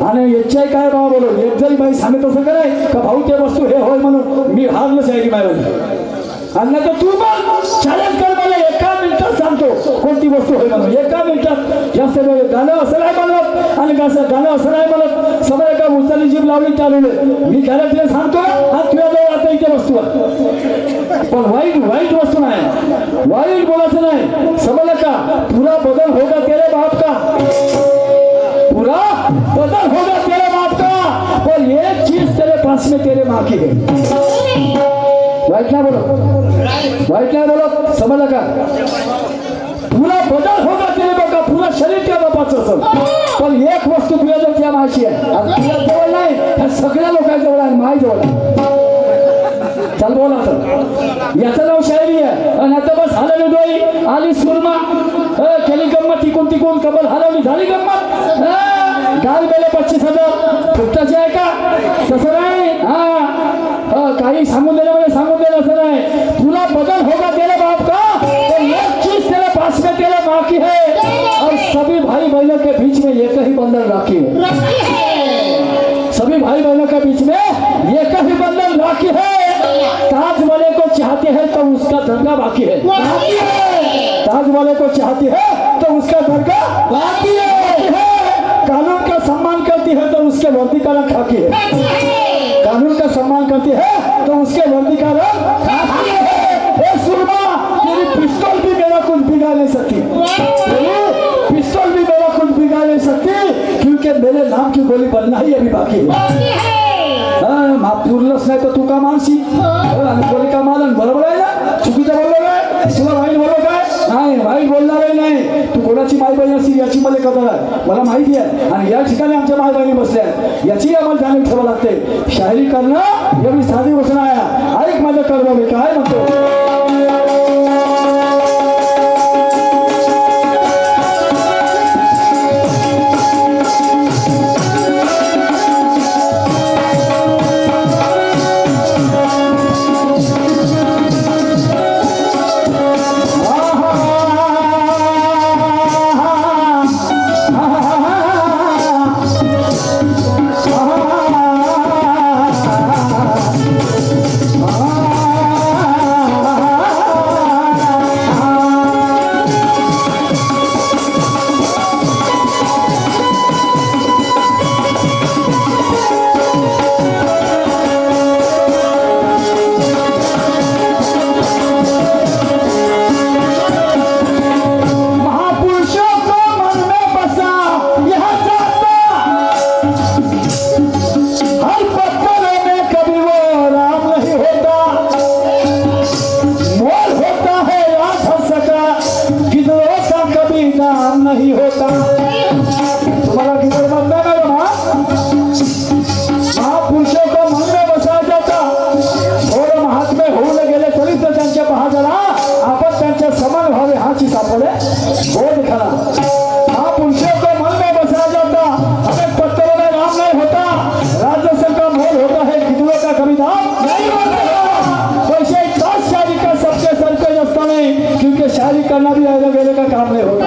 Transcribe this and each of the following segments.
आणि याच्याही काय बाबा बोलो एक जरी बाई सांगत असं काय का भाऊ ते वस्तू हे होय म्हणून मी हारलंच आहे की बाई आणि नाही तर तू पण चॅलेंज कर मला एका मिनिटात सांगतो कोणती वस्तू होय म्हणून एका मिनिटात जास्त वेळ गाणं असं नाही म्हणत आणि गाणं असं नाही म्हणत समजा का उचलली जीभ लावली चालवले मी त्याला तिला सांगतो आणि तुझ्याजवळ आता इथे वस्तू आहे पण वाईट वस्तू नाही वाईट बोलायचं नाही समजलं का पुरा बदल होगा तेरे बाप का पूरा बदल होगा तेरे बाप का और एक चीज तेरे पास में तेरे माँ की है वाईट नाही बोलत समजलं का पुरा बदल होगा तेरे बाप का पूरा शरीर त्या बापाचं असं पण एक वस्तू तुझ्याजवळ त्या माशी आहे आणि तुझ्या जवळ नाही ह्या सगळ्या लोकांजवळ आहे माई जवळ चल बोला तर याचं नाव शायरी आहे आणि आता बस हलवली डोई आली सुरमा केली गंमत तिकून कबल हलवली झाली गंमत गाल गेले 25,000 फुकटाचे आहे का तसं नाही काही सांगून दिलं असं नाही तुला बदल होगा तेरे बाप का तो एक चीज तेरे पास में तेरे बाकी है और सभी भाई बहनों के बीच में एक ही बंधन राखी है सभी भाई बहनों के बीच में एक ही बंधन राखी है ताज वाले को चाहते हैं तो उसका दरगाह बाकी है ताज वाले को चाहती है तो उसका दरगाह बाकी है कानून का सम्मान करती है तो उसके वर्दी का रंग खाकी है कानून का सम्मान करती है तो उसके वर्दी का रंग खाकी है सुरमा तेरी पिस्तौल भी मेरा कुछ बिगाड़ नहीं सकती पिस्तौल भी मेरा कुछ बिगाड़ नहीं सकती क्योंकि मेरे नाम की गोली बनना ही अभी बाकी है पुरलंच नाही तर तू का मानशी आणि गोली का मालन बरोबर आहे ना चुकीचं बोललो काय तुला वाईट बोललो काय नाही वाईट बोलणारही नाही तू कोणाची माई बहीण असतील याची मला कदर आहे मला माहिती आहे आणि या ठिकाणी आमच्या माई बहिणी बसल्या आहेत याची आम्हाला जाणीव ठेवावं लागते शायरी करणं एवढी साधी गोष्ट आहे ऐक माझं कर्म मी काय म्हणतो करना भी आएगा मेरे का काम नहीं होता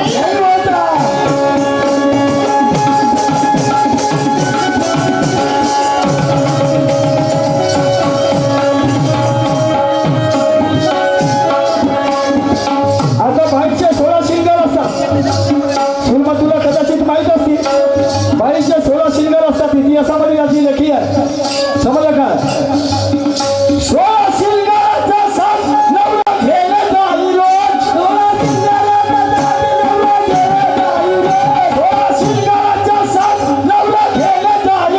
आता बाईकचे 16 शिंगर असतात सुरमा तुला कदाचित माहित असतील बाईकचे 16 शिंगर असतात इतिहासामध्ये याची लेखी आहे समजलं का 16 शिंगराचा साथ नवरा घेणे जाई रोज 16 शिंगराचा साथ नवरा घेणे जाई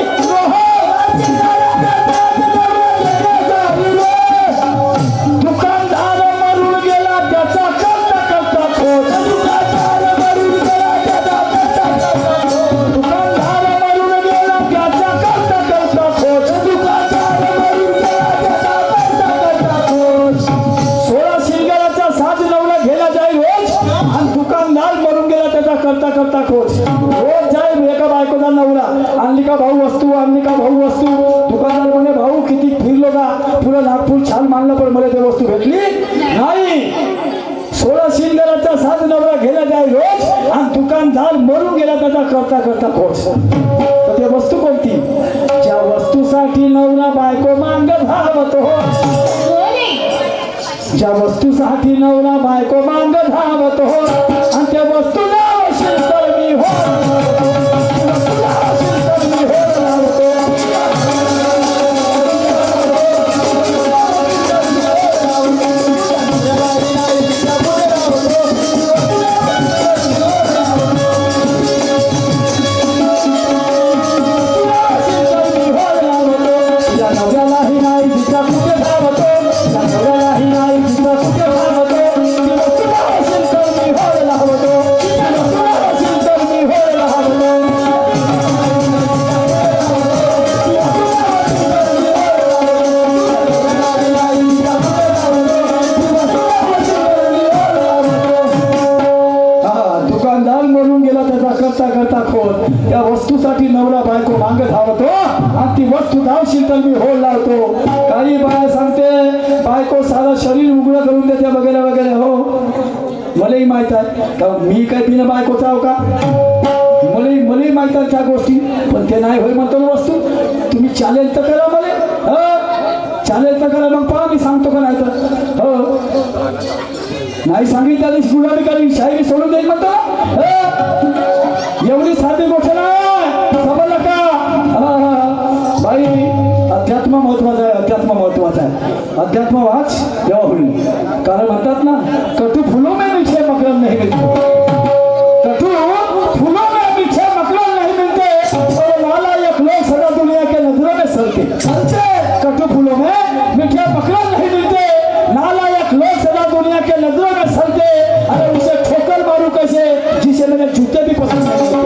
दुकानदार मरून गेला त्याचा करता करता खोज दुकानदार मरून गेला त्याचा करता खोज 16 शिंगराचा साथ नवरा घेला जाईल रोज आणि दुकानदार मरून गेला त्याचा करता खोज रोज जाईल एका बायकोचा नवरा आणली का भाऊ वस्तू दुकानदार म्हणे भाऊ किती फिरलो का पुरा नागपूर छान मानलं पण मला ते वस्तू भेटली नाही 16 शिंगराचा साध नवरा गेला जाय रोज आणि दुकानदार मरून गेला त्याचा करता करता खोच. तर ते वस्तू कोणती? ज्या वस्तूसाठी नवरा बायको मांग धावतो, ज्या वस्तूसाठी नवरा बायको मांग धावतो आणि त्या वस्तूला असेल तर मी हो, वस्तूला असेल तर मी हो लावतो. त्या वस्तूसाठी नवरा बायको मांग धावतो आणि ती वस्तू धावशील तर मी होल लावतो. काही बाया सांगते बायको सारा शरीर उघडं करून देते वगैरे वगैरे. हो मलाही माहित आहे का मी काय बिना बायकोचा आहो का? मलाही माहित आहे त्या गोष्टी, पण ते नाही होय म्हणतो ना वस्तू. तुम्ही चालेल तर करा, मला चालेल तर करा, मग पहा मी सांगतो का नाही तर. हो नाही सांगितलं त्या दिवशी गुलाबी करी शायरी सोडून देईल म्हणतो. एवढी साधी गोष्ट नाही, समजलं का? भाई अध्यात्म महत्वाचं आहे, अध्यात्म महत्वाचं आहे. अध्यात्म वाच तेव्हा होईल. कारण म्हणतात ना कटू फुलो में मीठे मकरंद नहीं मिलते, कटू फुलो में मीठे मकरंद नहीं मिलते और नालायक लोग सदा दुनिया के नजरों में सलते. कटू फुलो में मीठे मकरंद नहीं मिलते, नालायक लोग सदा दुनिया के नजरों में सलते. अरे उसे ठोकर मारू कैसे जिसे मेरे जूते भी पसंद नहीं करते,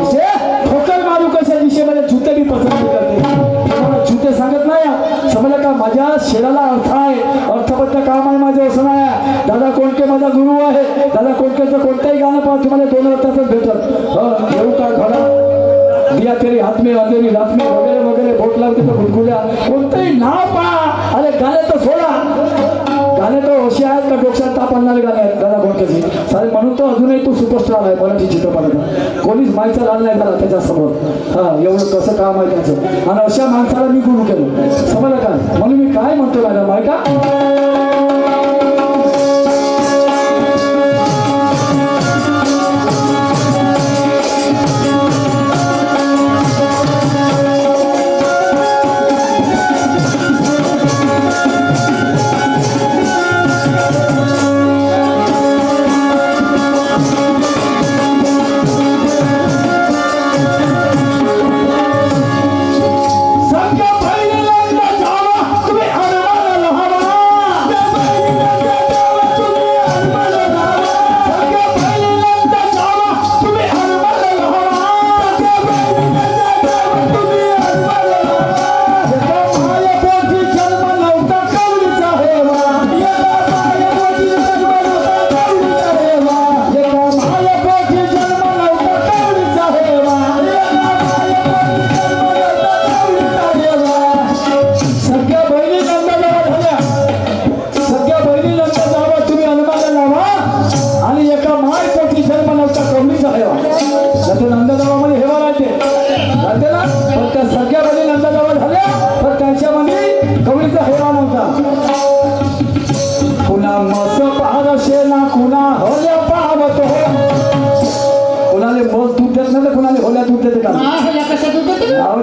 उसे ठोकर मारू कैसे जिसे मेरे जूते भी पसंद नहीं करते. मला जूते सांगत नाही, समजलं का? माझ्या शेराला अर्थ आहे, अर्थबद्ध काम आहे माझं, असं नाही. दादा कोणके माझा गुरु आहे. दादा कोणकेचं कोणतंही गाणं पहा तुम्हाला 2 अर्थातच भेटत. येऊ का घडा दिया तेरी हात में अंधेरी रात में वगैरे वगैरे बोट लावते तर गुलगुल्या, कोणतंही नाव पहा. अरे गाणे तर सोडा, गाणे तर असे आहेत का डोक्यात ताप आणणारे गाणे आहेत दादा कोणत्याची सारे. म्हणून तो अजूनही तो सुपरस्टार आहे मराठी चित्रपटात. कोणीच माईचा लाल नाही झाला त्याच्यासमोर. एवढं कसं काम आहे त्याचं. आणि अशा माणसाला मी गुरु केलं, समजलं का? म्हणून मी काय म्हणतो मॅडम माहिती का?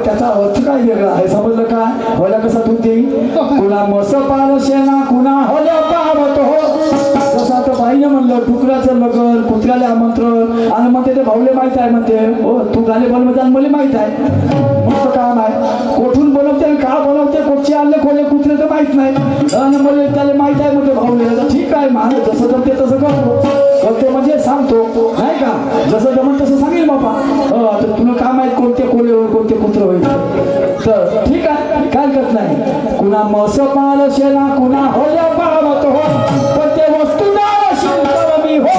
त्याचा अर्थ काय वेगळा आहे, समजलं का? होला कसा दूध देईल, कुणा मस पार शेणा कुणा होल्या पावतो. जसं आता बाईने म्हणलं डुकराचं नगर, कुत्र्याला आमंत्रण, आणि म्हणते ते भाऊले माहित आहे म्हणते. हो तू गाणे बनवते आणि मला माहित आहे. मस्त काम आहे. कोठून बनवते आणि का बनवते, कोठचे आणले खोले कुत्रे तर माहित नाही, आणि मला त्याला माहित आहे म्हणते भाऊले. ठीक आहे, माझं जसं जमते तसं करतो म्हणजे सांगतो नाही का? जसं जमन तसं सांगेल बाबा. आता तुला काम आहे कोणते कोले होईल कोणते कुत्र होईल, तर ठीक आहे काय करत नाही. कुणा मस पाल शेणा कुणा होल्या पावतो, पण ते वस्तू नाव असेल तर मी हो.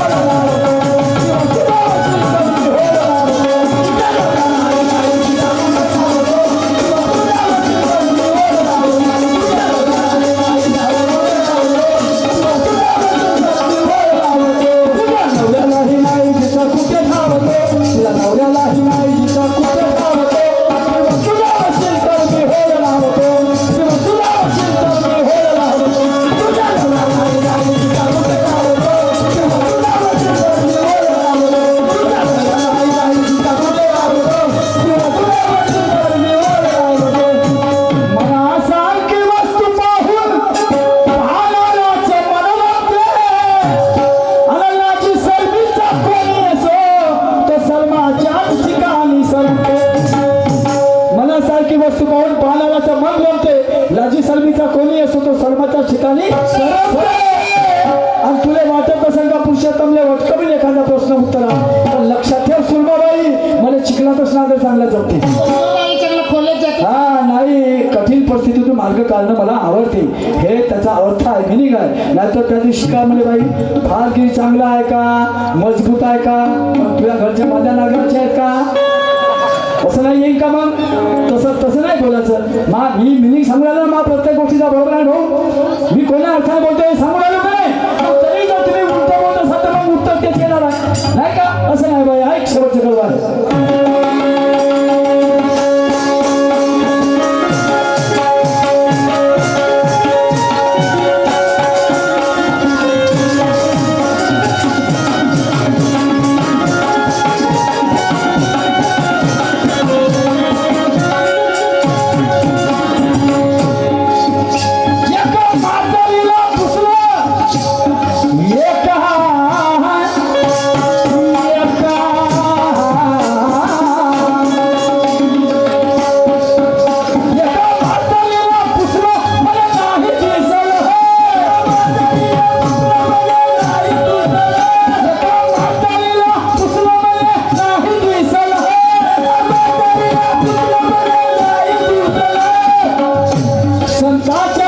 सर्वनी असतो तो सर्वाच्या ठिकाणी आणि तुला वाटत असेल का पुरुषोत्तमले वटकबील एखादा प्रश्न उत्तरा तर लक्षात ठेव सुरमाबाई मला चिखलातच ना चांगला जमते हा नाही कठीण परिस्थितीतून मार्ग काढणं मला आवडते हे त्याचा अर्थ आहे मिनिंग आहे नाहीतर त्या दिवशी का म्हणजे बाई फार किती चांगला आहे का मजबूत आहे का मग तुझ्या घरच्या माझ्या नागराचे आहेत का असं नाही येईल का मग तसं नाही बोलायचं मी मिनिंग सांगू राहिलो ना प्रत्येक गोष्टीचा बरोबर आहे भाऊ मी कोणत्या अर्थाने बोलतोय सांगू राहिलो का नाही तरी जर तुम्ही उलट बोलत असाल तर मग उत्तर तेच येणार आहे नाही का असं नाही बाई ऐक शेवटचं कळवा संताच्या